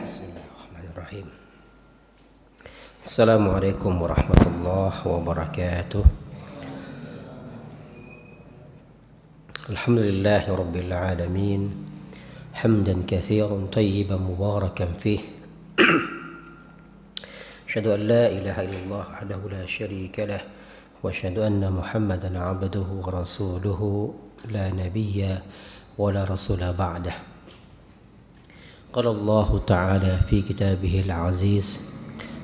Bismillahirrahmanirrahim. Assalamualaikum warahmatullahi wabarakatuh. Alhamdulillahi rabbil alamin. Hamdan katsiran tayyiban mubarakan fih. Asyhadu an la ilaha illallah wahdahu la syarika lah wa asyhadu anna Muhammadan 'abduhu wa rasuluhu la nabiyya wa la rasula ba'dah. قال الله تعالى في كتابه العزيز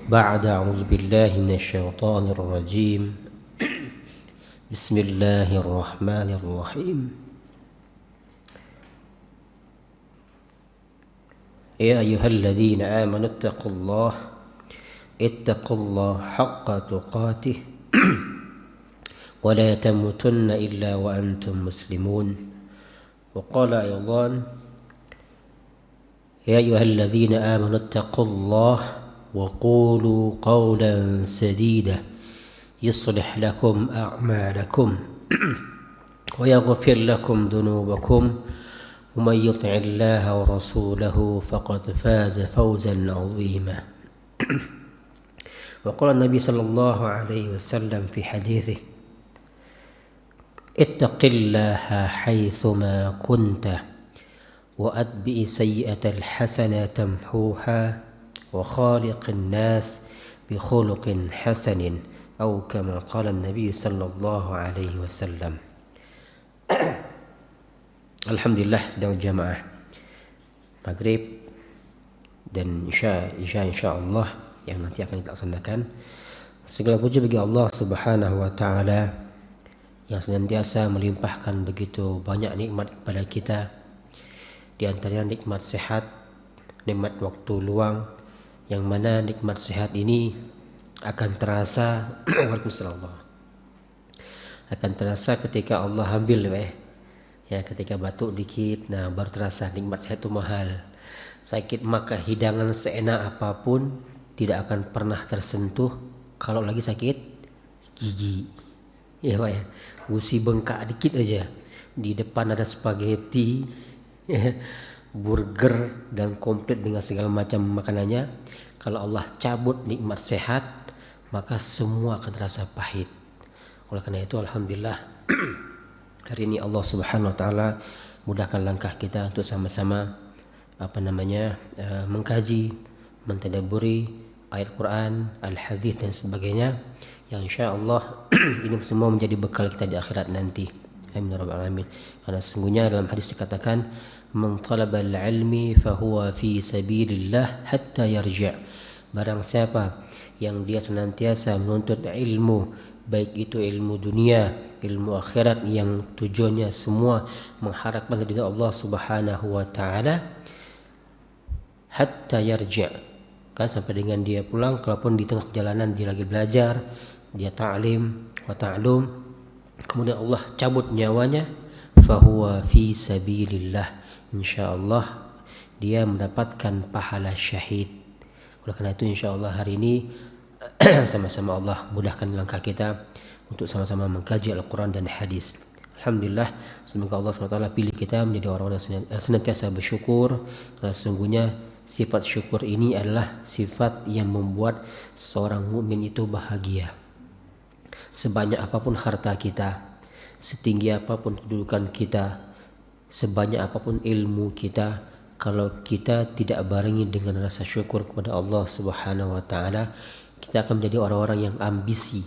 بعد أعوذ بالله من الشيطان الرجيم بسم الله الرحمن الرحيم يا أيها الذين آمنوا اتقوا الله حق تقاته ولا تموتن إلا وأنتم مسلمون. وقال أيضا يا أيها الذين آمنوا اتقوا الله وقولوا قولا سديدا يصلح لكم أعمالكم ويغفر لكم ذنوبكم ومن يطع الله ورسوله فقد فاز فوزا عظيما. وقال النبي صلى الله عليه وسلم في حديثه اتق الله حيثما كنت وأتبع سيئة الحسنة تمحوها وخالق الناس بخلق حسن أو كما قال النبي صلى الله عليه وسلم. Alhamdulillah sedang jamaah maghrib dan isya insyaallah yang nanti akan kita laksanakan. Segala puji bagi Allah Subhanahu wa taala yang senantiasa melimpahkan begitu banyak nikmat kepada kita. Di antaranya nikmat sehat, nikmat waktu luang, yang mana nikmat sehat ini akan terasa akan terasa ketika Allah ambil ketika batuk dikit, baru terasa nikmat sehat itu mahal. Sakit maka hidangan seenak apapun tidak akan pernah tersentuh kalau lagi sakit gigi. Gusi bengkak dikit aja, di depan ada spaghetti, burger dan komplit dengan segala macam makanannya. Kalau Allah cabut nikmat sehat, maka semua akan terasa pahit. Oleh karena itu alhamdulillah hari ini Allah Subhanahu wa taala mudahkan langkah kita untuk sama-sama mengkaji, mentadabburi ayat Quran, al-hadis dan sebagainya, yang insyaallah ini semua menjadi bekal kita di akhirat nanti. Amin ya rabbal alamin. Karena sesungguhnya dalam hadis dikatakan man talabal ilmi fahuwa fi sabilillah hatta yarji'. Barang siapa yang dia senantiasa menuntut ilmu, baik itu ilmu dunia, ilmu akhirat yang tujuannya semua mengharapkan ridha Allah Subhanahu wa taala, hatta yarji', kan sampai dengan dia pulang. Kalaupun di tengah perjalanan dia lagi belajar, dia ta'lim wa ta'lum, kemudian Allah cabut nyawanya, fahuwa fi sabilillah, insyaallah dia mendapatkan pahala syahid. Oleh karena itu insyaallah hari ini sama-sama Allah mudahkan langkah kita untuk sama-sama mengkaji Al-Quran dan hadis. Alhamdulillah, semoga Allah SWT pilih kita menjadi orang-orang yang senantiasa bersyukur, karena sesungguhnya sifat syukur ini adalah sifat yang membuat seorang mukmin itu bahagia. Sebanyak apapun harta kita, setinggi apapun kedudukan kita, sebanyak apapun ilmu kita, kalau kita tidak barengi dengan rasa syukur kepada Allah Subhanahu wa taala, kita akan menjadi orang-orang yang ambisi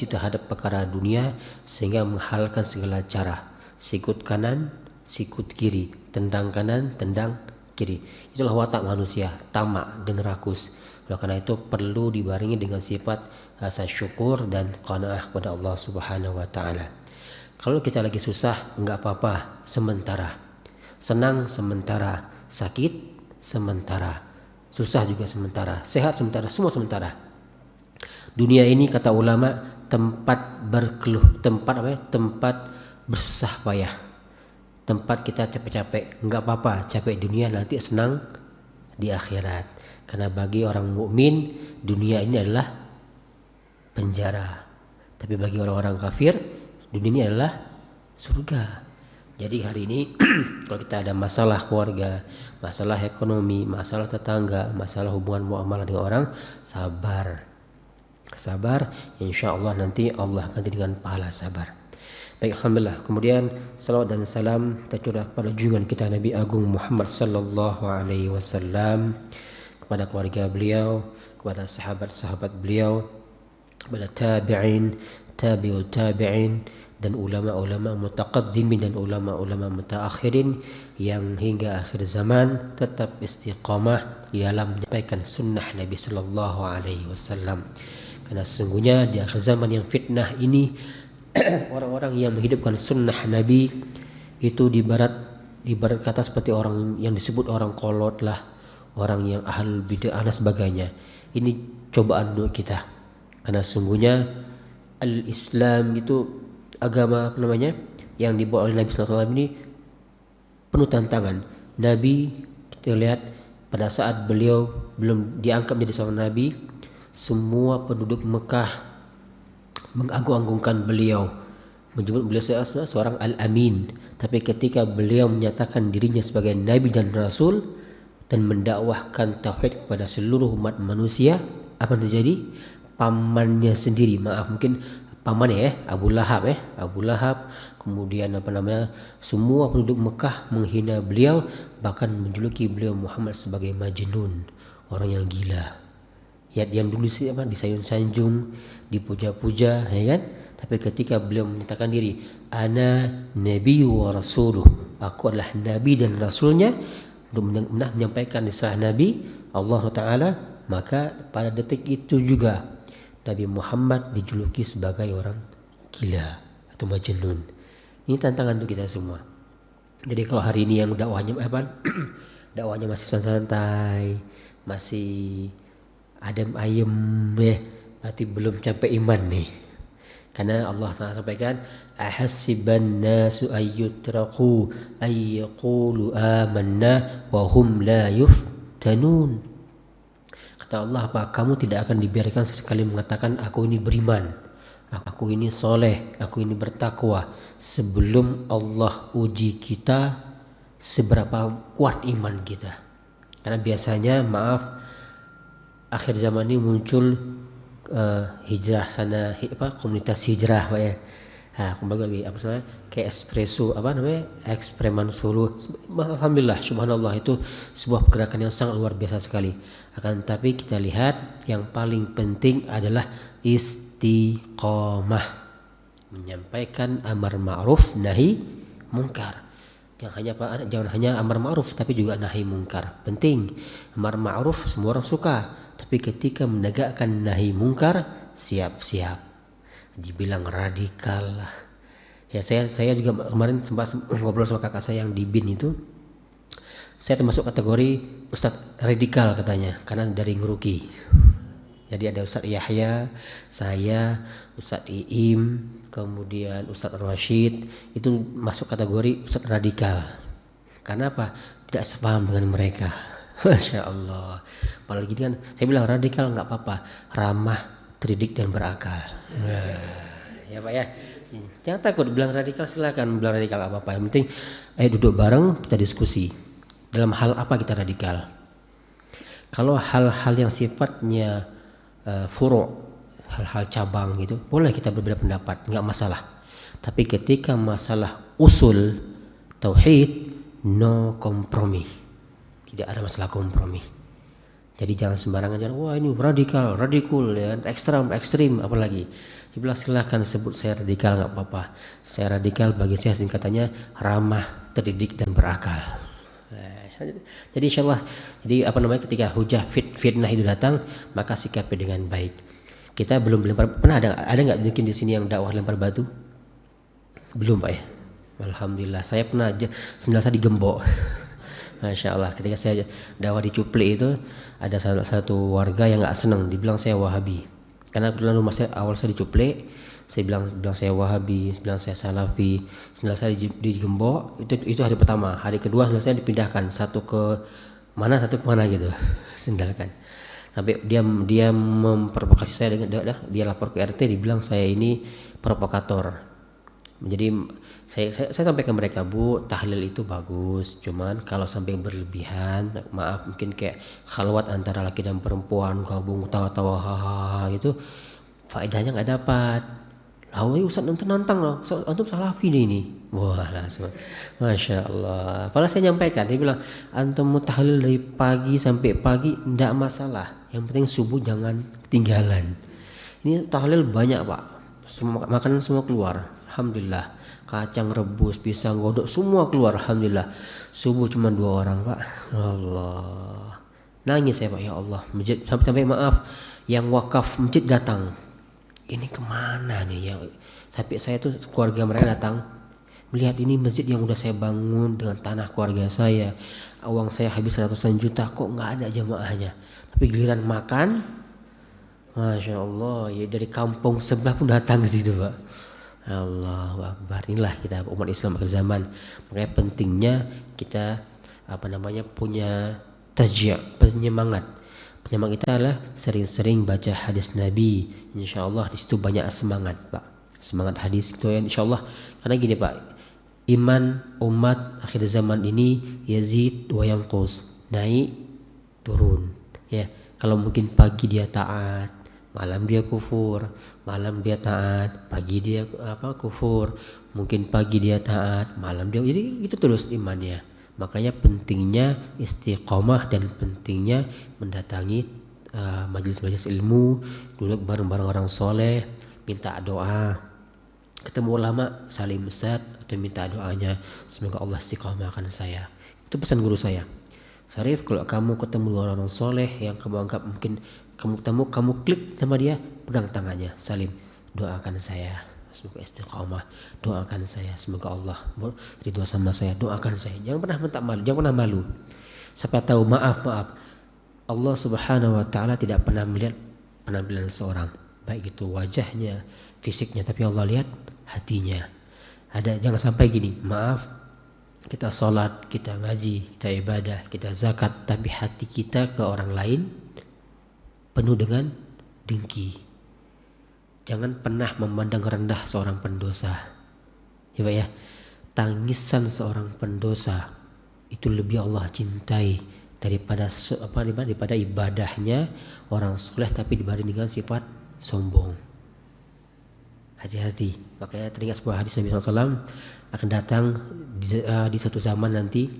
terhadap perkara dunia, sehingga menghalalkan segala cara, sikut kanan, sikut kiri, tendang kanan, tendang kiri. Itulah watak manusia, tamak dan rakus. Oleh karena itu perlu dibarengi dengan sifat rasa syukur dan qanaah kepada Allah Subhanahu wa taala. Kalau kita lagi susah, enggak apa-apa, sementara. Senang sementara, sakit sementara, susah juga sementara, sehat sementara, semua sementara. Dunia ini kata ulama tempat berkeluh, tempat bersusah payah, tempat kita capek-capek. Enggak apa-apa, capek dunia, nanti senang di akhirat. Karena bagi orang mukmin dunia ini adalah penjara, tapi bagi orang-orang kafir dunia ini adalah surga. Jadi hari ini kalau kita ada masalah keluarga, masalah ekonomi, masalah tetangga, masalah hubungan muamalah dengan orang, sabar. Sabar, insya Allah nanti Allah ganti dengan pahala sabar. Baik, alhamdulillah. Kemudian salawat dan salam tercurah kepada junjungan kita Nabi Agung Muhammad sallallahu alaihi wasallam, kepada keluarga beliau, kepada sahabat-sahabat beliau, kepada tabi'in, tabi'ut tabi'in, dan ulama-ulama mutaqaddimin dan ulama-ulama mutaakhirin yang hingga akhir zaman tetap istiqamah dalam menyampaikan sunnah Nabi sallallahu alaihi wasallam. Karena sesungguhnya di akhir zaman yang fitnah ini orang-orang yang menghidupkan sunnah Nabi itu ibarat kata seperti orang yang disebut orang kolot lah, orang yang ahlul bid'ah dan sebagainya. Ini cobaan untuk kita. Karena sesungguhnya al-Islam itu agama yang dibawa oleh Nabi SAW ini penuh tantangan. Nabi, kita lihat pada saat beliau belum diangkat menjadi seorang Nabi, semua penduduk Mekah mengagung-agungkan beliau, menyebut beliau seorang al-amin. Tapi ketika beliau menyatakan dirinya sebagai Nabi dan Rasul dan mendakwahkan tauhid kepada seluruh umat manusia, apa yang terjadi? Pamannya sendiri, Abu Lahab, kemudian semua penduduk Mekah menghina beliau, bahkan menjuluki beliau Muhammad sebagai majnun, orang yang gila. Ya, yang dulu disayung-sanjung, dipuja-puja, ya kan? Tapi ketika beliau menyatakan diri, ana nabiyyu wa rasuluh, aku adalah nabi dan rasulnya, untuk menyampaikan risalah Nabi Allah Taala, maka pada detik itu juga Nabi Muhammad dijuluki sebagai orang gila atau majnun. Ini tantangan untuk kita semua. Jadi kalau hari ini yang dakwahnya dakwahnya masih santai, masih adem ayem ya, berarti belum sampai iman nih. Karena Allah Taala sampaikan, ahasiban nasu ayyutraku ayyaqulu amanna wa hum la yuftanun. Kata Allah, apa kamu tidak akan dibiarkan sesekali mengatakan aku ini beriman, aku ini soleh, aku ini bertakwa, sebelum Allah uji kita seberapa kuat iman kita. Karena biasanya akhir zaman ini muncul hijrah sana, komunitas hijrah Pak ya. Kembali lagi kayak eksperimen Solo. Alhamdulillah, subhanallah, itu sebuah gerakan yang sangat luar biasa sekali. Akan tapi kita lihat yang paling penting adalah istiqomah, menyampaikan amar ma'ruf nahi mungkar. Jangan hanya amar ma'ruf tapi juga nahi mungkar. Penting. Amar ma'ruf semua orang suka, tapi ketika menegakkan nahi mungkar, siap-siap dibilang radikal lah. Ya, saya juga kemarin sempat ngobrol sama kakak saya yang di BIN itu. Saya termasuk kategori Ustadz radikal katanya, karena dari Ngeruki. Jadi ada Ustadz Yahya, saya, Ustadz Iim, kemudian Ustadz Rashid, itu masuk kategori Ustadz radikal. Karena apa? Tidak sepaham dengan mereka. Masya Allah. Apalagi kan saya bilang radikal nggak apa-apa, ramah, terdidik dan berakal. Ya Pak ya. Jangan takut bilang radikal, silakan bilang radikal apa-apa. Yang penting ayo duduk bareng, kita diskusi. Dalam hal apa kita radikal? Kalau hal-hal yang sifatnya hal-hal cabang gitu, boleh kita berbeda pendapat, nggak masalah. Tapi ketika masalah usul tauhid, no kompromi. Tidak ada masalah kompromi. Jadi jangan sembarangan wah ini radikal ya, ekstrim apalagi. Dibilang silakan sebut saya radikal, nggak apa-apa. Saya radikal bagi saya singkatannya ramah, terdidik dan berakal. Jadi insyaallah, ketika hujah fitnah itu datang, maka sikapi dengan baik. Kita belum pernah ada nggak mungkin di sini yang dakwah lempar batu? Belum Pak ya. Alhamdulillah, saya pernah sendal saya digembok. Masya Allah, ketika saya dakwah di Cuplik itu ada salah satu warga yang nggak senang, dibilang saya Wahabi. Karena kebetulan rumah saya awal saya di Cuplik, saya bilang saya Wahabi, bilang saya Salafi. Sendal saya digembok, itu hari pertama. Hari kedua sendal saya dipindahkan, satu ke mana gitu, sendal kan. Sampai dia memprovokasi saya dia lapor ke RT, dibilang saya ini provokator. Jadi saya sampaikan mereka, Bu, tahlil itu bagus, cuman kalau sampai berlebihan, maaf, mungkin kayak khalwat antara laki dan perempuan, gabung tawa-tawa hahaha itu faedahnya nggak dapat. Lalu Ustaz nantang loh, antum salafi deh ini. Wah langsung, masya Allah. Padahal saya nyampaikan, dia bilang antum mau tahlil dari pagi sampai pagi ndak masalah, yang penting subuh jangan ketinggalan. Ini tahlil banyak Pak, semua makanan semua keluar, alhamdulillah. Kacang rebus, pisang godok semua keluar, alhamdulillah. Subuh cuma 2 orang Pak. Allah, nangis saya Pak, ya Allah. Masjid sampai maaf, yang wakaf masjid datang, ini kemana nih ya, sampai saya tuh keluarga mereka datang melihat ini masjid yang udah saya bangun dengan tanah keluarga saya, uang saya habis ratusan juta, kok nggak ada jamaahnya. Tapi giliran makan, masya Allah, ya dari kampung sebelah pun datang ke situ Pak. Allahu Akbar. Inilah kita umat Islam akhir zaman. Makanya pentingnya kita punya tasji', penyemangat. Penyemangat kita adalah sering-sering baca hadis Nabi. Insya Allah di situ banyak semangat Pak. Semangat hadis itu ya insya Allah. Karena gini Pak, iman umat akhir zaman ini yazid wa yanqus, naik turun. Ya, kalau mungkin pagi dia taat, malam dia kufur, malam dia taat, pagi dia kufur, mungkin pagi dia taat, malam dia, jadi itu terus imannya. Makanya pentingnya istiqomah dan pentingnya mendatangi majelis-majelis ilmu, duduk bareng-bareng orang soleh, minta doa, ketemu ulama, salim ustaz atau minta doanya, semoga Allah istiqomahkan saya. Itu pesan guru saya. Syarif, kalau kamu ketemu orang soleh yang kamu anggap mungkin kamu ketemu, kamu klik sama dia, pegang tangannya, salim, doakan saya semoga istiqamah, doakan saya semoga Allah ridho sama saya, doakan saya. Jangan pernah minta malu, jangan pernah malu. Siapa tahu maaf Allah Subhanahu wa taala tidak pernah melihat penampilan seorang, baik itu wajahnya, fisiknya, tapi Allah lihat hatinya. Jangan sampai gini, maaf, kita sholat, kita ngaji, kita ibadah, kita zakat, tapi hati kita ke orang lain penuh dengan dengki. Jangan pernah memandang rendah seorang pendosa, ya Pak ya. Tangisan seorang pendosa itu lebih Allah cintai daripada ibadahnya orang soleh tapi dibanding dengan sifat sombong. Hati-hati. Makanya teringat sebuah hadis Nabi SAW, akan datang di satu zaman nanti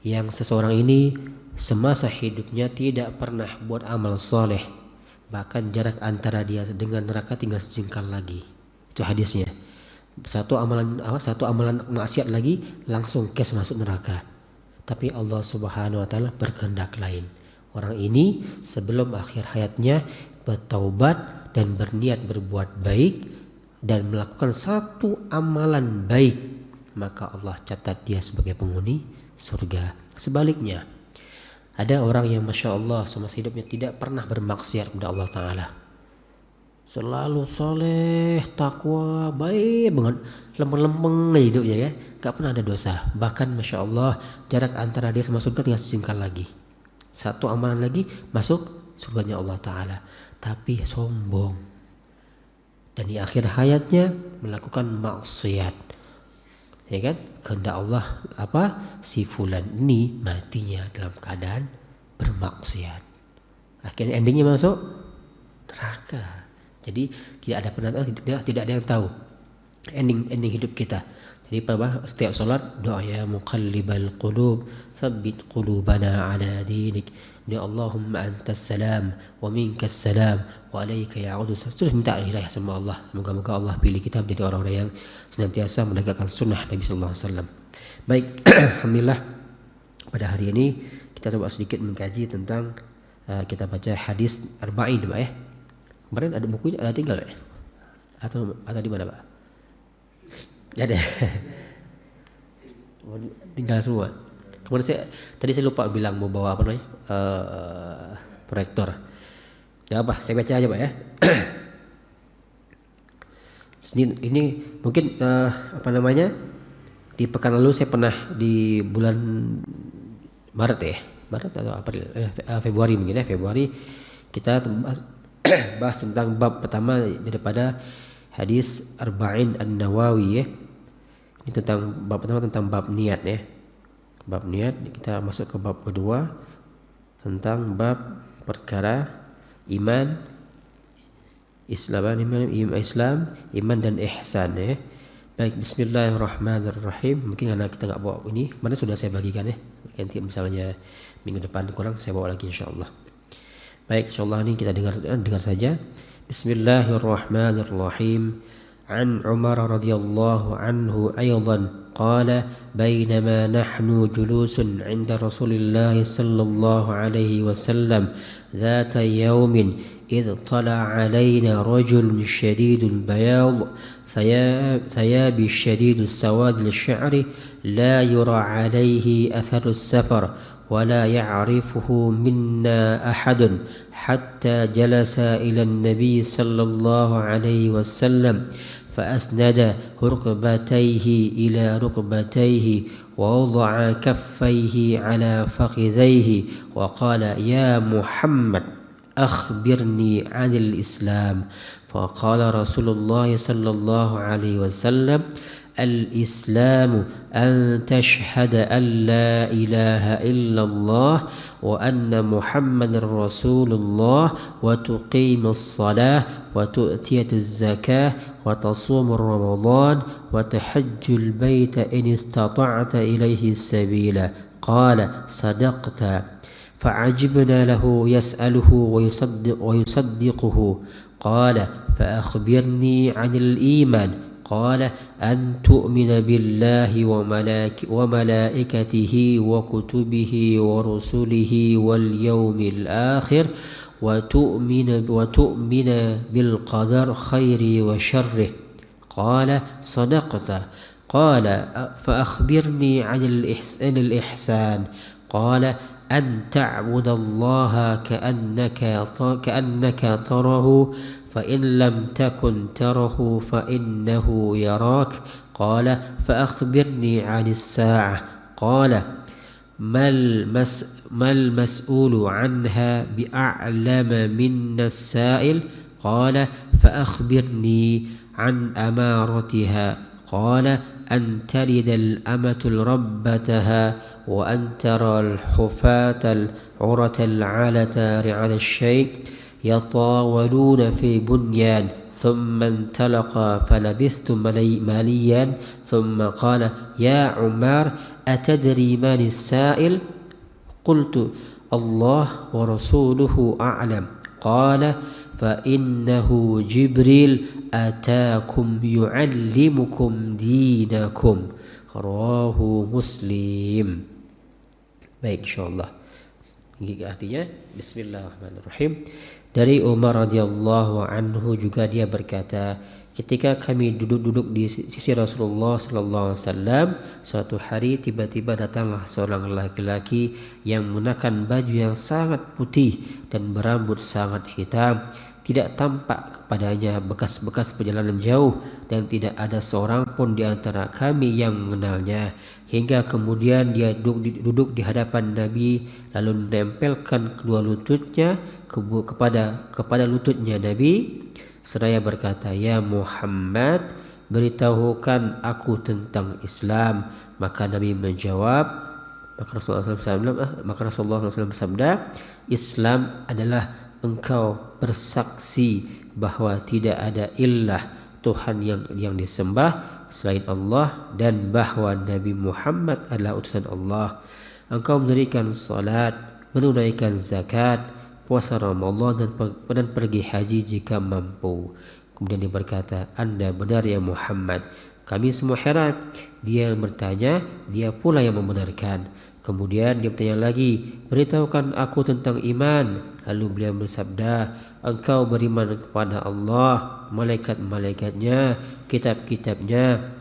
yang seseorang ini semasa hidupnya tidak pernah buat amal soleh, bahkan jarak antara dia dengan neraka tinggal sejengkal lagi. Itu hadisnya. Satu amalan maksiat lagi langsung kes masuk neraka. Tapi Allah Subhanahu wa taala berkehendak lain. Orang ini sebelum akhir hayatnya bertaubat dan berniat berbuat baik dan melakukan satu amalan baik, maka Allah catat dia sebagai penghuni surga. Sebaliknya, ada orang yang masya Allah semasa hidupnya tidak pernah bermaksiat kepada Allah Ta'ala, selalu soleh, takwa, baik banget, lempeng-lempeng hidupnya ya, gak pernah ada dosa. Bahkan masya Allah jarak antara dia sama surga tinggal sejengkal lagi, satu amalan lagi masuk surganya Allah Ta'ala. Tapi sombong dan di akhir hayatnya melakukan maksiat, ya kan? Kehendak Allah si fulan ini matinya dalam keadaan bermaksiat, akhirnya endingnya masuk neraka. Jadi tidak ada yang tahu ending hidup kita. Jadi setiap salat doa, ya muqallibal qulub tsabbit qulubana ala dinik, ya Allahumma antas salam wa minkas salam wa alaika ya'udu. Terus minta hidayah sama Allah. Moga-moga Allah pilih kita menjadi orang-orang yang senantiasa menegakkan sunnah Nabi sallallahu alaihi wasallam. Baik, alhamdulillah pada hari ini kita coba sedikit mengkaji tentang kita baca hadis arba'in Pak ya. Kemarin ada bukunya, ada tinggal ya? Atau di mana Pak? Ya ada. Tinggal semua. Kemudian tadi saya lupa bilang mau bawa proyektor. Ya apa? Saya baca aja Pak ya. Ini mungkin di pekan lalu saya pernah di bulan Maret atau April, Februari mungkin ya, Februari kita bahas tentang bab pertama daripada hadis Arba'in An-Nawawi ya. Ini tentang bab pertama tentang bab niat ya. Bab niat, kita masuk ke bab kedua tentang bab perkara iman, iman dan ihsan ya. Baik, bismillahirrahmanirrahim. Mungkin karena kita nggak bawa ini, kemarin sudah saya bagikan ya. Nanti misalnya minggu depan kurang saya bawa lagi insyaallah. Baik, insyaallah ini kita dengar saja. Bismillahirrahmanirrahim. An Umar radhiyallahu anhu aidan qala bainama nahnu julusun 'inda Rasulillah sallallahu alaihi wasallam ذات يوم إذ طلع علينا رجل شديد البياض ثياب شديد السواد للشعر لا يرى عليه أثر السفر ولا يعرفه منا أحد حتى جلس إلى النبي صلى الله عليه وسلم فأسند ركبتيه إلى ركبتيه ووضع كفيه على فخذيه وقال يا محمد أخبرني عن الإسلام فقال رسول الله صلى الله عليه وسلم الإسلام أن تشهد أن لا إله إلا الله وأن محمد رسول الله وتقيم الصلاة وتؤتي الزكاة وتصوم رمضان وتحج البيت إن استطعت إليه السبيل قال صدقت فعجبنا له يسأله ويصدقه قال فأخبرني عن الإيمان قال أن تؤمن بالله وملائكته وكتبه ورسله واليوم الآخر وتؤمن بالقدر خيره وشره قال صدقت قال فأخبرني عن الإحسان قال أن تعبد الله كأنك تره فإن لم تكن تره فإنه يراك قال فأخبرني عن الساعة قال ما المسؤول عنها بأعلم منا السائل قال فأخبرني عن أمارتها قال أن تلد الأمة ربتها وأن ترى الحفاة العرة العالة رعاء الشيء يطاولون في بنيان ثم انطلق فلبثت مليا ثم قال يا عمار أتدري من السائل قلت الله ورسوله أعلم قال فإنه جبريل أتاكم يعلمكم دينكم رواه مسلم. Baik, insyaallah. Ini artinya bismillahirrahmanirrahim. Dari Umar radhiyallahu anhu juga dia berkata, ketika kami duduk-duduk di sisi Rasulullah sallallahu alaihi wasallam, suatu hari tiba-tiba datanglah seorang laki-laki yang menggunakan baju yang sangat putih dan berambut sangat hitam. Tidak tampak kepadanya bekas-bekas perjalanan jauh dan tidak ada seorang pun di antara kami yang mengenalnya. Hingga kemudian dia duduk di hadapan Nabi lalu menempelkan kedua lututnya kepada lututnya Nabi seraya berkata, "Ya Muhammad, beritahukan aku tentang Islam." Maka Nabi menjawab, maka Rasulullah SAW bersabda, "Islam adalah engkau bersaksi bahwa tidak ada ilah Tuhan yang disembah selain Allah dan bahwa Nabi Muhammad adalah utusan Allah. Engkau mendirikan salat, menunaikan zakat, puasa Ramadan dan pergi haji jika mampu." Kemudian dia berkata, "Anda benar ya Muhammad." Kami semua heran. Dia yang bertanya, dia pula yang membenarkan. Kemudian dia bertanya lagi, "Beritahukan aku tentang iman." Lalu beliau bersabda, "Engkau beriman kepada Allah, malaikat-malaikatnya, kitab-kitabnya,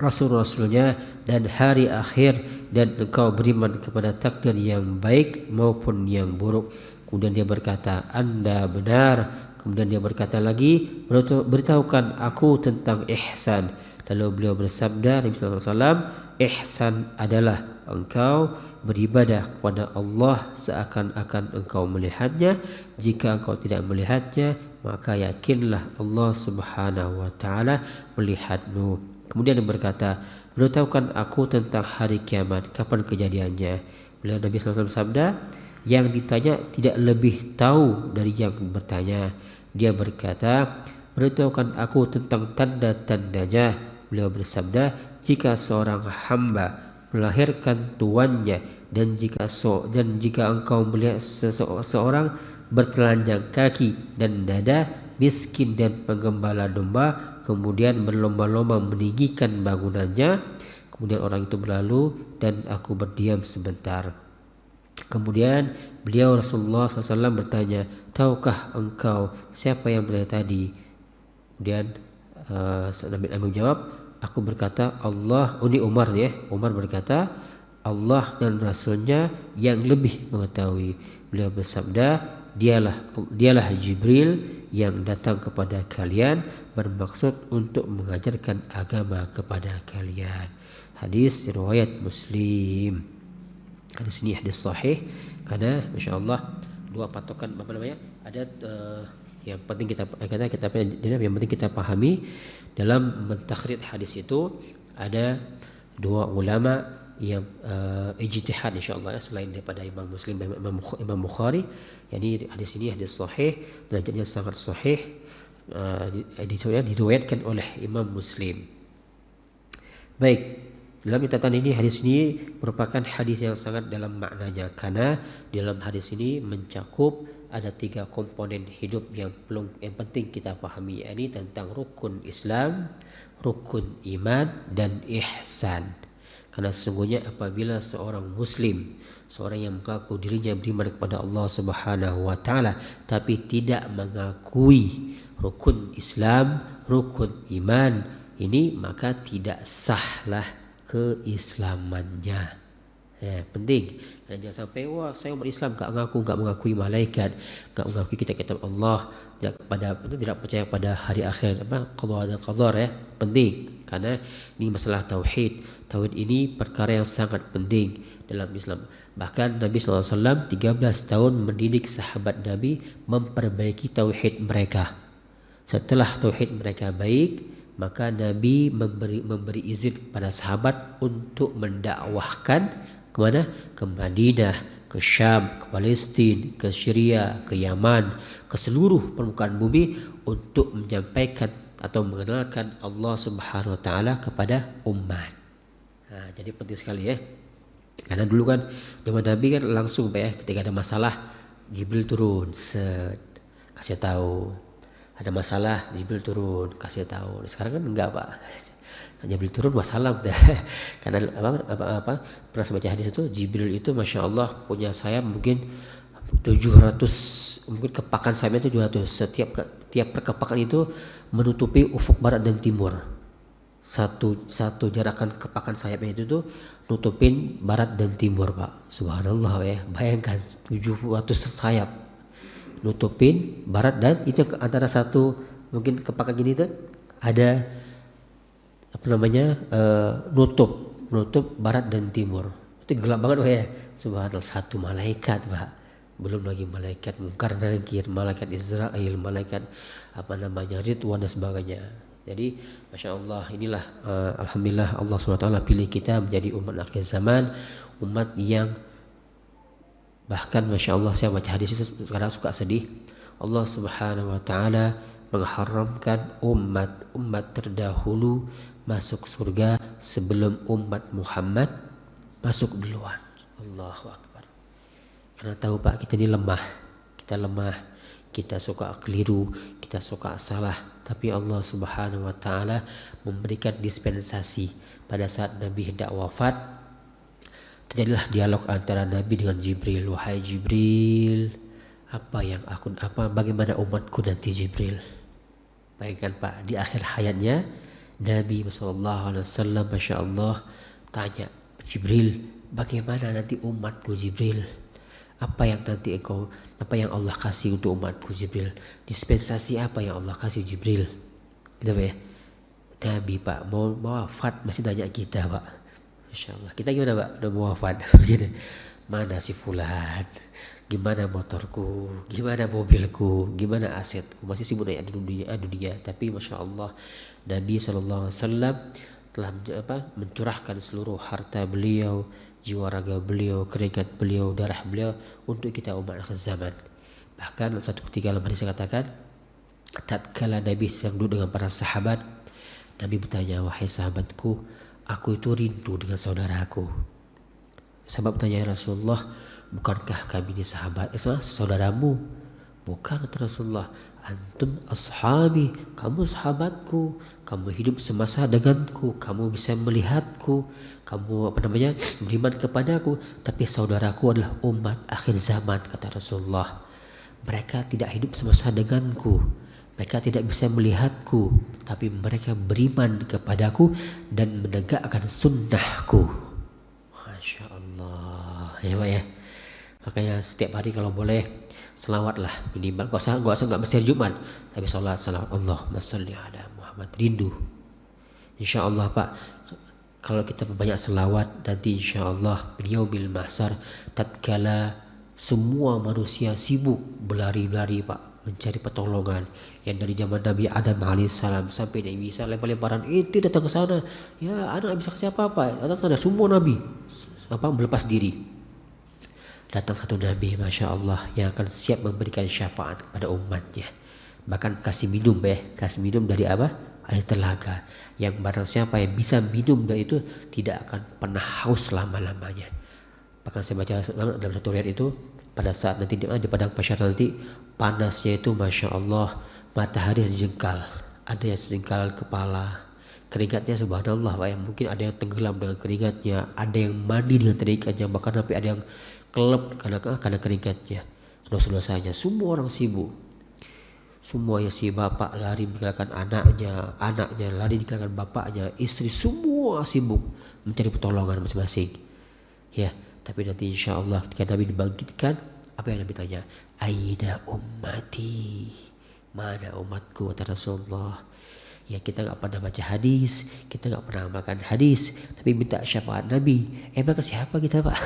rasul-rasulnya dan hari akhir, dan engkau beriman kepada takdir yang baik maupun yang buruk." Kemudian dia berkata, "Anda benar." Kemudian dia berkata lagi, "Beritahukan aku tentang ihsan." Lalu beliau bersabda, Nabi SAW, "Ihsan adalah engkau beribadah kepada Allah seakan-akan engkau melihatnya. Jika engkau tidak melihatnya, maka yakinlah Allah Subhanahu wa taala melihatmu." Kemudian dia berkata, beritahukan aku tentang hari kiamat, kapan kejadiannya. Beliau Nabi SAW bersabda, yang ditanya tidak lebih tahu dari yang bertanya. Dia berkata, beritahukan aku tentang tanda-tandanya. Beliau bersabda, jika seorang hamba melahirkan tuannya, dan jika engkau melihat seorang bertelanjang kaki dan dada, miskin dan penggembala domba, kemudian berlomba-lomba meninggikan bangunannya, kemudian orang itu berlalu dan aku berdiam sebentar. Kemudian beliau Rasulullah SAW bertanya, tahukah engkau siapa yang bertanya tadi? Kemudian Nabi jawab, aku berkata Allah. Ini Umar ya. Umar berkata, Allah dan Rasulnya yang lebih mengetahui. Beliau bersabda, dialah Jibril yang datang kepada kalian bermaksud untuk mengajarkan agama kepada kalian. Hadis riwayat Muslim. Hadis ini hadis sahih karena Masya Allah dua patokan ada yang penting yang penting kita pahami dalam mentakhrij hadis itu. Ada dua ulama yang ijtihad insyaallah selain daripada Imam Muslim dan Imam Bukhari. Yani hadis ini hadis sahih, derajatnya sangat sahih, diriwayatkan oleh Imam Muslim. Baik, dalam catatan ini hadis ini merupakan hadis yang sangat dalam maknanya, karena dalam hadis ini mencakup ada 3 komponen hidup yang penting kita pahami, yakni tentang rukun Islam, rukun iman, dan ihsan. Karena sesungguhnya apabila seorang muslim, seorang yang mengaku dirinya beriman kepada Allah Subhanahu wa taala tapi tidak mengakui rukun Islam, rukun iman ini, maka tidak sahlah keislamannya. Penting. Dan jangan sampai saya umat Islam enggak mengakui malaikat, enggak mengakui kitab-kitab Allah, tidak percaya pada hari akhir, qada dan qadar ya. Penting karena ini masalah tauhid. Tauhid ini perkara yang sangat penting dalam Islam. Bahkan Nabi SAW 13 tahun mendidik sahabat Nabi memperbaiki tauhid mereka. Setelah tauhid mereka baik, maka Nabi memberi izin kepada sahabat untuk mendakwahkan kemana? Ke Madinah, ke Syam, ke Palestina, ke Syria, ke Yaman, ke seluruh permukaan bumi untuk menyampaikan atau mengenalkan Allah Subhanahu wa taala kepada umat. Jadi penting sekali ya. Karena dulu kan zaman Nabi kan langsung ketika ada masalah Jibril turun, kasih tahu. Ada masalah Jibril turun kasih tahu. Sekarang kan enggak Pak. Jibril turun wassalam. Karena apa pernah baca hadis itu, Jibril itu Masya Allah punya sayap mungkin 700, mungkin kepakan sayapnya 700. Tiap perkepakan itu menutupi ufuk barat dan timur. Satu jarakan kepakan sayapnya itu tuh nutupin barat dan timur Pak. Subhanallah ya. Bayangkan 700 sayap nutupin barat dan itu antara satu mungkin kepakan gini tuh ada nutup barat dan timur. Itu gelap banget Pak ya. Subhanallah, satu malaikat Pak. Belum lagi malaikat Munkar Nakir, malaikat Israel, malaikat Ridwan dan sebagainya. Jadi Masya Allah inilah alhamdulillah Allah SWT pilih kita menjadi umat akhir zaman, umat yang bahkan Masya Allah saya baca hadis itu sekarang suka sedih. Allah Subhanahu wa taala mengharamkan umat terdahulu masuk surga sebelum umat Muhammad masuk duluan. Allahu Akbar. Karena tahu Pak, kita ini lemah, kita suka keliru, kita suka salah, tapi Allah Subhanahu wa taala memberikan dispensasi. Pada saat Nabi hendak wafat, terjadilah dialog antara Nabi dengan Jibril. Wahai Jibril, bagaimana umatku nanti Jibril? Bayangkan Pak, di akhir hayatnya Nabi SAW Masya Allah tanya Jibril, bagaimana nanti umatku Jibril? Apa yang Allah kasih untuk umatku Jibril? Dispensasi apa yang Allah kasih Jibril? Gitu Pak ya. Nabi Pak mau wafat masih tanya kita Pak. Masya Allah. Kita gimana Pak? Udah mau wafat. Mana si fulan? Gimana motorku? Gimana mobilku? Gimana asetku? Masih sibuk nanya dunia. Tapi Masya Allah Nabi SAW telah mencurahkan seluruh harta beliau, jiwa raga beliau, keringat beliau, darah beliau untuk kita umat akhir zaman. Bahkan satu ketika dalam hadis katakan, tatkala Nabi sedang duduk dengan para sahabat, Nabi bertanya, wahai sahabatku, aku itu rindu dengan saudaraku. Sahabat bertanya, ya Rasulullah, bukankah kami ini saudaramu? Bukan, kata Rasulullah, antum ashabi, kamu sahabatku, kamu hidup semasa denganku, kamu bisa melihatku, kamu beriman kepadaku, tapi saudaraku adalah umat akhir zaman, kata Rasulullah. Mereka tidak hidup semasa denganku, mereka tidak bisa melihatku, tapi mereka beriman kepadaku dan menegakkan sunnahku. Masya Allah, ya Pak ya. Makanya setiap hari kalau boleh selawatlah minimal, gak usah nggak mesti hari Jumat, tapi salawat Allahumma sholli ala Muhammad, rindu. Insya Allah Pak, kalau kita banyak selawat nanti insya Allah beliau bil mahsar, tatkala semua manusia sibuk berlari-lari Pak mencari pertolongan, yang dari zaman Nabi Adam alaihissalam sampai Nabi Isa lempar-lemparan, itu datang ke sana, ya anak bisa kasih apa-apa, datang sana semua Nabi melepas diri. Datang satu Nabi, Masya Allah, yang akan siap memberikan syafaat kepada umatnya. Bahkan kasih minum dari apa? Air telaga. Yang barang siapa yang bisa minum dari itu tidak akan pernah haus selama-lamanya. Bahkan saya baca dalam satu riwayat itu, pada saat nanti di padang mahsyar nanti, panasnya itu Masya Allah, matahari sejengkal, ada yang sejengkal kepala. Keringatnya subhanallah Pak, mungkin ada yang tenggelam dengan keringatnya, ada yang mandi dengan keringatnya, bahkan sampai ada yang kelep karena keringatnya, dosa-dosanya. Semua orang sibuk, semuanya, si bapak lari meninggalkan anaknya lari meninggalkan bapaknya, istri, semua sibuk mencari pertolongan masing-masing. Ya, tapi nanti insya Allah ketika Nabi dibangkitkan, apa yang Nabi tanya? Aina ummati, mana umatku, kata Rasulullah. Ya, kita gak pernah baca hadis, kita gak pernah makan hadis, tapi minta syafaat Nabi. Emang ke siapa kita Pak?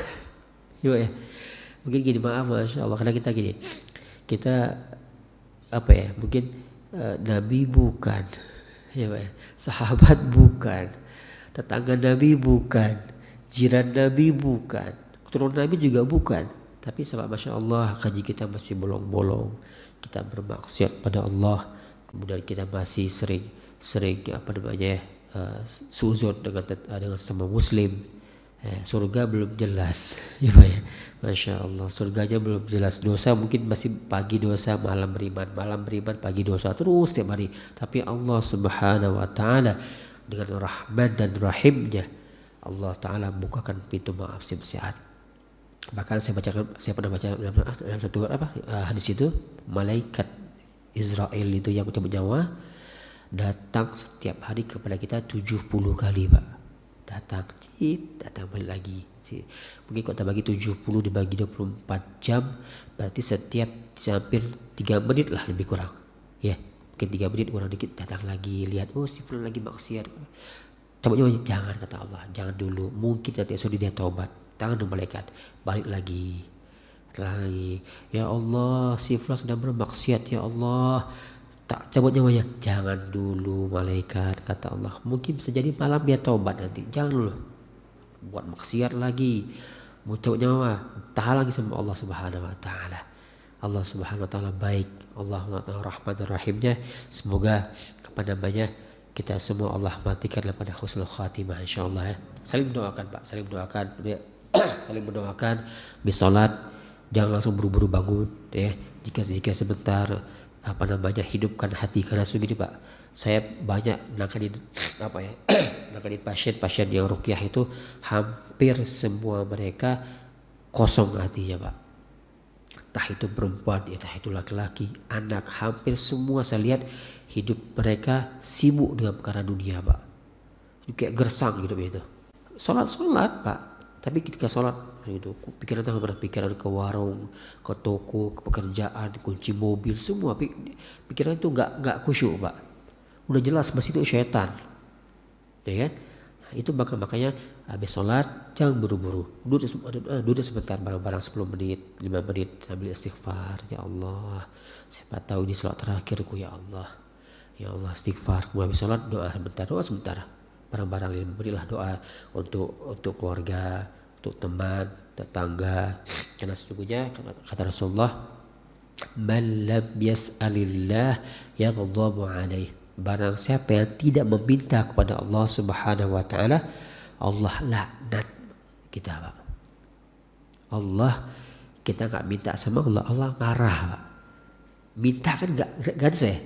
Ya, mungkin gini, maaf Masya Allah, karena kita mungkin Nabi bukan, ya Pak, sahabat bukan, tetangga Nabi bukan, jiran Nabi bukan, keturunan Nabi juga bukan, tapi sahabat Masya Allah, kaji kita masih bolong-bolong, kita bermaksiat pada Allah, kemudian kita masih sering suzon dengan sama muslim. Surga belum jelas, ya Pak ya. Masya Allah, surganya belum jelas. Dosa mungkin masih pagi dosa, malam beriman, pagi dosa, terus setiap hari. Tapi Allah Subhanahu wa Ta'ala dengan rahman dan rahimnya, Allah Ta'ala bukakan pintu maaf setiap saat. Bahkan saya pernah baca dalam satu hadis itu, malaikat Israel itu yang mencabut nyawa datang setiap hari kepada kita 70 kali Pak. Datang balik lagi. Mungkin kalau kita bagi 70 dibagi 24 jam, berarti setiap hampir 3 menit lah lebih kurang. Ya, mungkin 3 menit kurang dikit datang lagi, lihat, oh si fulan lagi maksiat. Cabut nyawa, jangan, kata Allah, jangan dulu. Mungkin nanti esok dia taubat. Tangan dulu malaikat, balik lagi. Ya Allah, si fulan sedang bermaksiat, ya Allah, tak cabut nyawanya. Jangan dulu malaikat, kata Allah, mungkin bisa jadi malam dia taubat nanti. Jangan dulu buat maksiat lagi, mau cabut nyawa, tahan lagi sama Allah Subhanahu wa Ta'ala. Allah Subhanahu wa Ta'ala baik, Allah rahman dan rahimnya. Semoga kita semua Allah matikan pada husnul khatimah insyaallah ya. Saling mendoakan Pak, saling mendoakan bisalat, jangan langsung buru-buru bangun ya. Jika sebentar hidupkan hati, karena segini Pak, saya banyak nanganin pasien-pasien yang ruqyah itu hampir semua mereka kosong hatinya Pak. Entah itu perempuan, entah itu laki-laki, anak, hampir semua saya lihat hidup mereka sibuk dengan perkara dunia Pak. Kayak gersang gitu. Sholat Pak, tapi ketika sholat itu pikiran ke warung, ke toko, ke pekerjaan, kunci mobil, semua pikiran itu nggak khusyuk Pak. Udah jelas pasti itu syaitan, ya kan? Itu makanya habis sholat jangan buru-buru, duduk sebentar, barang-barang 10 menit 5 menit sambil istighfar. Ya Allah, siapa tahu ini sholat terakhirku, ya Allah istighfar. Kemudian habis sholat doa sebentar. barang-barang ini. Berilah doa untuk keluarga, untuk teman, tetangga. Karena sesungguhnya kata Rasulullah, man lam yas'alillah yaghdabu alaih. Barang siapa yang tidak meminta kepada Allah Subhanahu wa taala, Allah laknat kita, Pak. Allah, kita nggak minta sama Allah, Allah marah, Pak. Minta kan nggak gratis ya,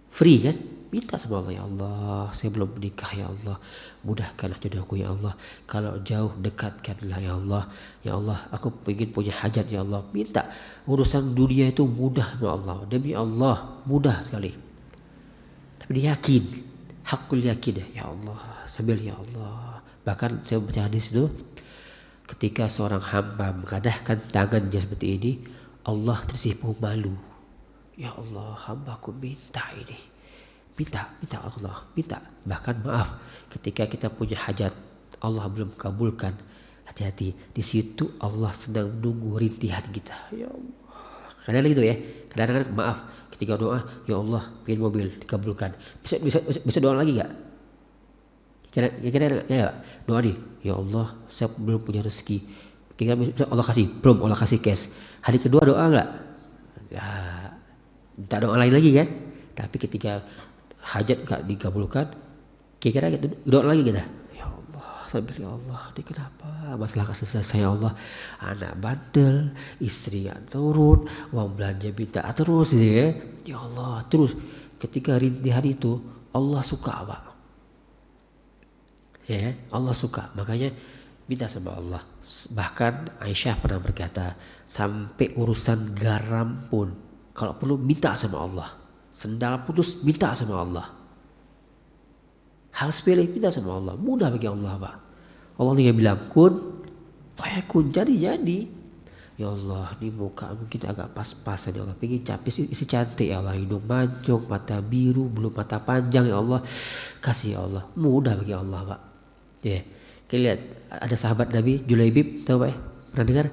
free kan? Minta sama Allah, ya Allah, saya belum menikah, ya Allah, mudahkanlah jodohku, ya Allah. Kalau jauh, dekatkanlah, ya Allah. Ya Allah, aku ingin punya hajat, ya Allah. Minta urusan dunia itu mudah, ya Allah. Demi Allah, mudah sekali. Tapi dia yakin, hakul yakin, ya Allah, sambil ya Allah. Bahkan saya baca hadis itu, ketika seorang hamba mengadahkan tangannya seperti ini, Allah tersipu malu. Ya Allah, hambaku minta ini. Minta Allah, minta. Bahkan maaf, ketika kita punya hajat, Allah belum kabulkan, hati-hati. Di situ Allah sedang menunggu rintihan kita. Ya Allah. Kadang-kadang gitu ya. Kadang-kadang maaf, ketika doa, ya Allah, pengen mobil dikabulkan. Bisa doa lagi gak? Kira-kira ya doa nih, ya Allah, saya belum punya rezeki. Kira Allah kasih, belum Allah kasih cash. Hari kedua doa enggak? Ya, minta doa lain lagi kan? Tapi ketika hajat gak dikabulkan, kira-kira gitu, doa lagi kita. Ya Allah, sambil ya Allah, ini kenapa masalah kasus saya, ya Allah, anak bandel, istri gak turun, uang belanja minta terus ya. Ya Allah, terus ketika rintihan itu Allah suka, Pak. Ya, Allah suka, makanya minta sama Allah. Bahkan Aisyah pernah berkata, sampai urusan garam pun kalau perlu minta sama Allah. Sendal putus, minta sama Allah. Hal sepele, minta sama Allah. Mudah bagi Allah, Pak. Allah tinggal bilang kun, fayakun, jadi. Ya Allah, ini muka mungkin agak pas-pasan, ya Allah. Pengen capis, isi cantik, ya Allah. Hidung mancung, mata biru, belum mata panjang, ya Allah. Kasih, ya Allah. Mudah bagi Allah, Pak. Ya, kita lihat ada sahabat Nabi Julaibib, tahu Pak? Pernah dengar?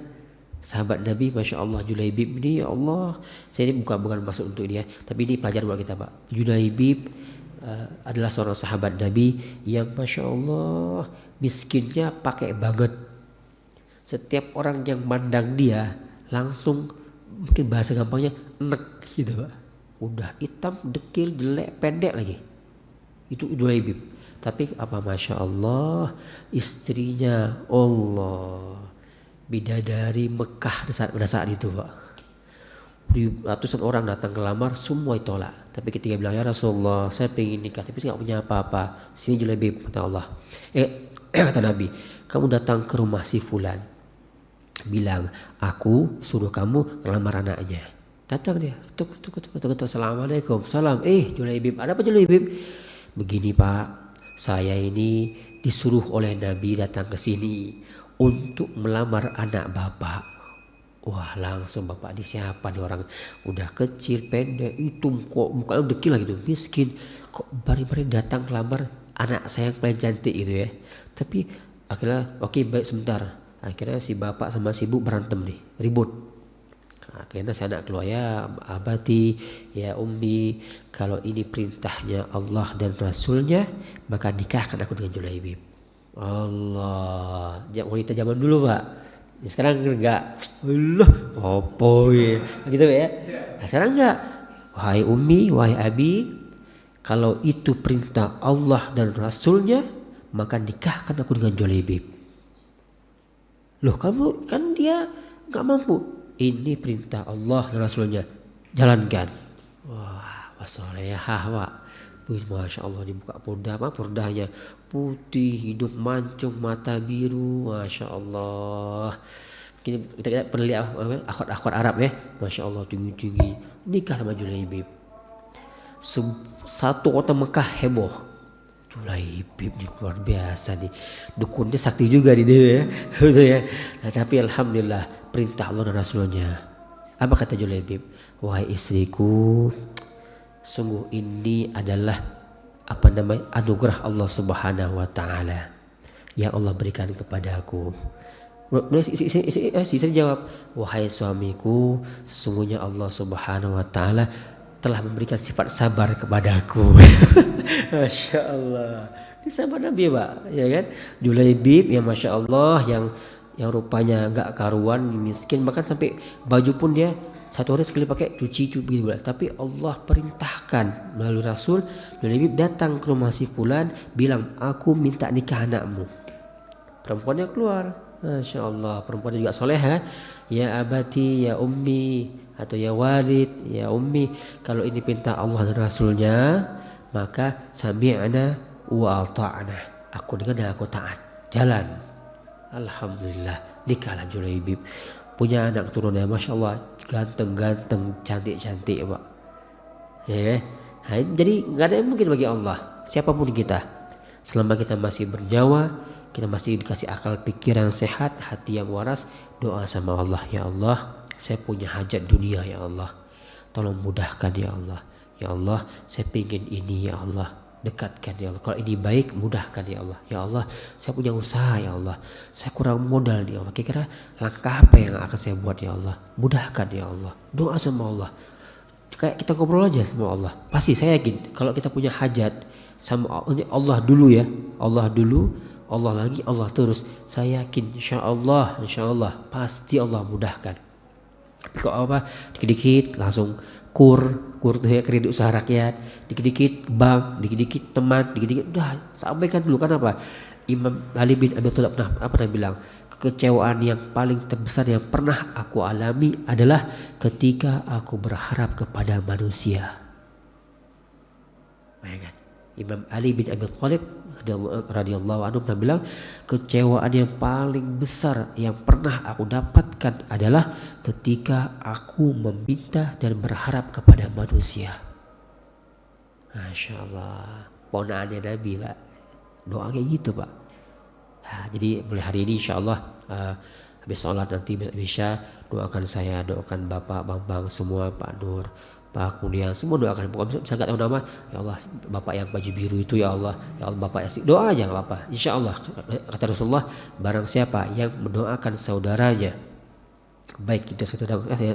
Sahabat Nabi, Masya Allah, Julaibib ini, ya Allah, saya ini bukan masuk untuk dia, tapi ini pelajaran buat kita, Pak. Julaibib adalah seorang sahabat Nabi yang Masya Allah miskinnya pakai banget. Setiap orang yang mandang dia langsung, mungkin bahasa gampangnya, enek gitu, Pak. Udah hitam, dekil, jelek, pendek lagi. Itu Julaibib. Tapi apa Masya Allah, istrinya Allah, bidadari Mekah pada saat itu, Pak. Ratusan orang datang ke lamar, semua ditolak. Tapi ketika bilang, ya Rasulullah, saya pengen nikah, tapi saya gak punya apa-apa. Sini Julaibib, kata Allah. Kata Nabi, kamu datang ke rumah si fulan, bilang, aku suruh kamu ngelamar anaknya. Datang dia, tuk, assalamualaikum, salam. Julaibib, ada apa Julaibib? Begini Pak, saya ini disuruh oleh Nabi datang ke sini untuk melamar anak bapak. Wah, langsung bapak ini siapa nih, orang udah kecil, pendek, hitam, kok mukanya dekil lagi tuh, miskin, kok bari-bari datang melamar anak saya yang paling cantik gitu ya. Tapi akhirnya oke, baik sebentar. Akhirnya si bapak sama si ibu berantem nih, ribut. Akhirnya si anak keluar, ya abati, ya ummi, kalau ini perintahnya Allah dan Rasulnya, maka nikahkan aku dengan Julaibib. Allah, wanita zaman dulu, Pak. Sekarang enggak. Allah, opo ya, gitu ya. Nah, sekarang enggak. Wahai ummi, wahai abi, kalau itu perintah Allah dan Rasulnya, maka nikahkan aku dengan Julaibib. Loh, kamu kan dia enggak mampu. Ini perintah Allah dan Rasulnya, jalankan. Wah, wasolehah, Pak. Masya Allah, dibuka pordanya putih, hidung mancung, mata biru, Masya Allah. Kita pernah lihat akhwat Arab ya, Masya Allah, tinggi-tinggi, nikah sama Julaibib. Satu kota Mekah heboh, Julaibib nih luar biasa nih, dukunnya sakti juga nih dia ya, betul ya. Nah, tapi alhamdulillah perintah Allah dan Rasulnya. Apa kata Julaibib? Wahai istriku, sungguh ini adalah anugerah Allah Subhanahu wa taala yang Allah berikan kepada aku. Si jawab, wahai suamiku, sesungguhnya Allah Subhanahu wa taala telah memberikan sifat sabar kepadaku. Masya Allah. Ini sahabat Nabi Pak, ya kan? Julaibib yang Masya Allah, yang rupanya nggak karuan, miskin, bahkan sampai baju pun dia satu hari sekali pakai, cuci gitu. Tapi Allah perintahkan melalui Rasul, Julaibib datang ke rumah si fulan, bilang, aku minta nikah anakmu. Perempuannya keluar, Masya Allah, perempuannya juga soleh kan? Ya abati, ya ummi, atau ya walid, ya ummi, kalau ini perintah Allah dan Rasulnya, maka sami'na wa ata'na, aku dengar dan aku taat, jalan. Alhamdulillah, nikahlah Julaibib, punya anak turunnya Masya Allah, ganteng-ganteng, cantik-cantik Pak, ya. Nah, jadi nggak ada yang mungkin bagi Allah, siapapun kita, selama kita masih bernyawa, kita masih dikasih akal pikiran sehat, hati yang waras, doa sama Allah, ya Allah, saya punya hajat dunia ya Allah, tolong mudahkan ya Allah. Ya Allah, saya pingin ini ya Allah, dekatkan ya Allah. Kalau ini baik, mudahkan ya Allah. Ya Allah, saya punya usaha ya Allah, saya kurang modal ya Allah, kira-kira langkah apa yang akan saya buat ya Allah, mudahkan ya Allah. Doa sama Allah, kayak kita ngobrol aja sama Allah. Pasti saya yakin kalau kita punya hajat sama Allah dulu ya, Allah dulu, Allah lagi, Allah terus, saya yakin insya Allah pasti Allah mudahkan. Tapi kok apa, dikit-dikit langsung kur tuh ya, kredit usaha rakyat, dikit-dikit bank, dikit-dikit teman, dikit-dikit udah sampaikan dulu. Kenapa? Imam Ali bin Abi Thalib pernah bilang, kekecewaan yang paling terbesar yang pernah aku alami adalah ketika aku berharap kepada manusia. Bayangkan, Imam Ali bin Abi Thalib radhiyallahu anhu pernah bilang, kecewaan yang paling besar yang pernah aku dapatkan adalah ketika aku meminta dan berharap kepada manusia. Masya Allah, ponaannya Nabi Pak, doa kayak gitu Pak. Nah, jadi mulai hari ini insya Allah habis sholat nanti bisa doakan saya, doakan Bapak Bambang semua, Pak Nur, Pak Kurnia, semua doakan. Pokoknya bisa nggak tahu nama, ya Allah Bapak yang baju biru itu ya Allah Bapak asik, doa aja nggak apa-apa. Insya Allah kata Rasulullah, barang siapa yang mendoakan saudaranya, baik kita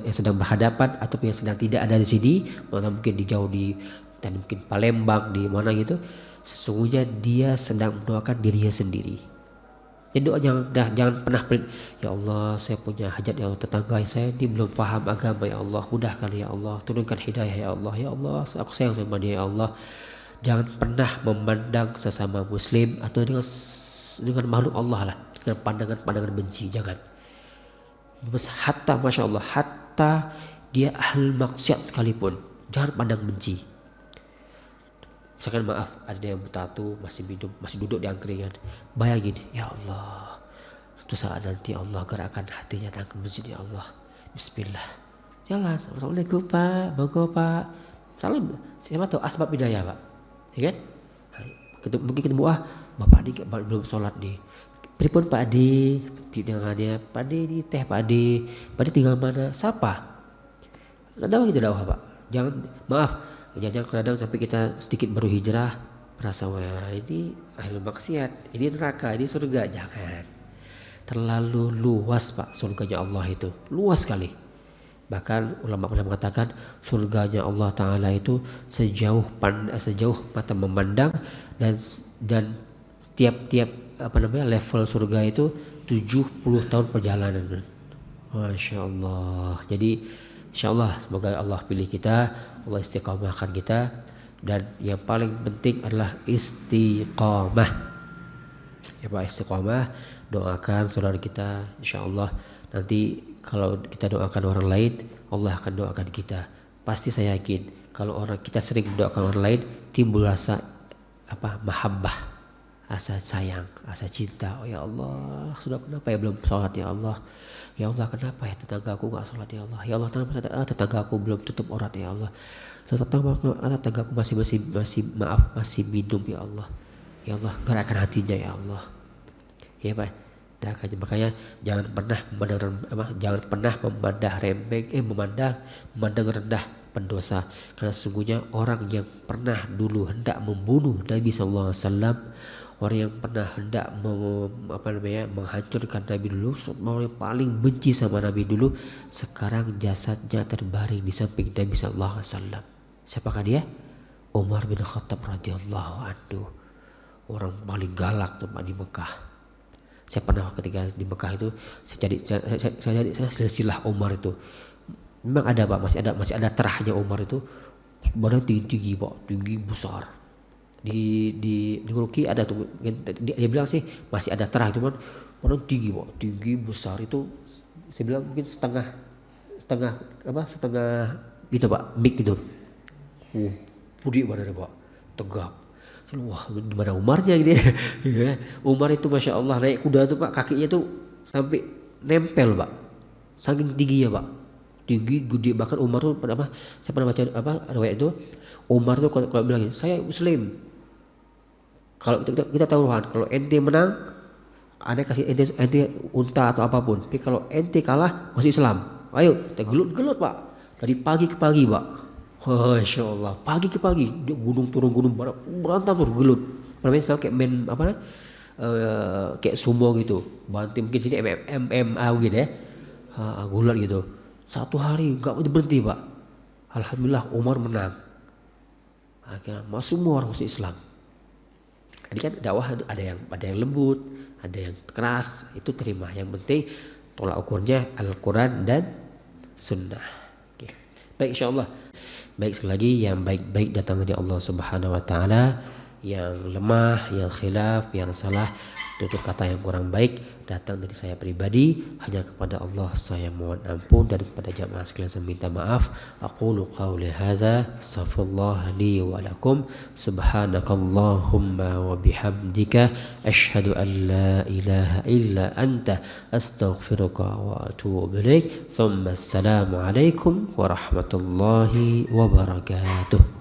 yang sedang berhadapan ataupun yang sedang tidak ada di sini, mungkin di jauh di dan mungkin Palembang di mana gitu, sesungguhnya dia sedang mendoakan dirinya sendiri. Jadi doa jangan pernah pelit, ya Allah saya punya hajat ya Allah, tetangga saya ini belum paham agama ya Allah, mudahkan ya Allah, turunkan hidayah ya Allah aku sayang sama dia ya Allah. Jangan pernah memandang sesama muslim atau dengan makhluk Allah lah dengan pandangan benci, jangan. Hatta Masya Allah, hatta dia ahli maksiat sekalipun, jangan pandang benci. Misalkan maaf, ada yang bertatu, masih duduk di angkringan, bayangin, ya Allah, suatu saat nanti Allah gerakkan hatinya datang ke masjid, ya Allah, bismillah, yalah, assalamualaikum Pak, monggo Pak, salam, siapa tahu asbab hidayah Pak, ya kan? Mungkin ketemu, Bapak ini belum sholat nih, pripun Pak Adi, dengannya Pak Adi ini teh Pak Adi tinggal mana, siapa? Kenapa gitu dakwah Pak? Jangan, maaf, jangan kadang sampai kita sedikit baru hijrah merasa wah ini ahli maksiat, ini neraka, ini surga. Jangan, terlalu luas Pak surganya Allah itu, luas sekali. Bahkan ulama pernah mengatakan surganya Allah Ta'ala itu sejauh mata memandang, dan tiap level surga itu 70 tahun perjalanan. Masya Allah. Jadi insya Allah semoga Allah pilih kita, Allah istiqamahkan kita, dan yang paling penting adalah istiqamah ya Pak, istiqamah. Doakan saudara kita, insya Allah nanti kalau kita doakan orang lain, Allah akan doakan kita. Pasti saya yakin kalau kita sering mendoakan orang lain, timbul rasa mahabbah, rasa sayang, rasa cinta. Oh ya Allah, sudah kenapa ya belum sholat ya Allah? Ya Allah kenapa ya tetangga aku gak sholat ya Allah? Ya Allah kenapa tetangga aku belum tutup aurat ya Allah? Tetangga aku masih minum ya Allah. Ya Allah gerakkan hatinya ya Allah. Ya Pak, makanya jangan pernah memandang rendah pendosa, karena sesungguhnya orang yang pernah dulu hendak membunuh Nabi SAW, orang yang pernah hendak menghancurkan Nabi dulu, orang yang paling benci sama Nabi dulu, sekarang jasadnya terbaring di samping Nabi SAW. Siapakah dia? Umar bin Khattab radhiyallahu anhu. orang paling galak tuh Pak di Mekah. Saya pernah ketika di Mekah itu saya silsilah Umar itu. Memang ada Pak, masih ada terahnya Umar itu. Badan tinggi Pak, tinggi besar. Di Turki ada tuh, dia bilang sih masih ada terah, cuman badan tinggi Pak, tinggi besar itu. Saya bilang mungkin setengah gitu Pak, mik gitu. Putih badannya Pak, tegap. Wah, gimana Umarnya gitu ya. Umar itu Masya Allah naik kuda tuh Pak, kakinya tuh sampai nempel Pak, saking tingginya Pak, tinggi gede. Bahkan Umar tuh saya pernah baca riwayat itu, Umar tuh kalau bilang saya Muslim, kalau kita tahu kan, kalau ente menang ada kasih ente unta atau apapun, tapi kalau ente kalah masih Islam, ayo kita gelut Pak, dari pagi ke pagi Pak. Masya Allah, pagi ke pagi dia turun gunung berantem terus gelut. Namanya sama kayak main kayak sumo gitu, banting mungkin sini MMA gitu ya, gulat gitu. Satu hari nggak berhenti Pak. Alhamdulillah Umar menang. Akhirnya semua orang masuk Islam. Jadi kan dakwah ada yang lembut, ada yang keras, itu terima. Yang penting tolak ukurnya Al-Quran dan Sunnah. Oke. Baik, insyaallah. Baik, sekali lagi, yang baik-baik datang dari Allah Subhanahu wa taala, yang lemah, yang khilaf, yang salah, tutur kata yang kurang baik datang dari saya pribadi. Hanya kepada Allah saya mohon ampun, dan kepada jamaah sekalian saya minta maaf. Aqulu qawli hadza, astaghfirullah li wa lakum, subhanakallahumma wa bihamdika, asyhadu an la ilaha illa anta, astaghfiruka wa atubu ilaik. Thumma assalamu alaikum warahmatullahi wabarakatuh.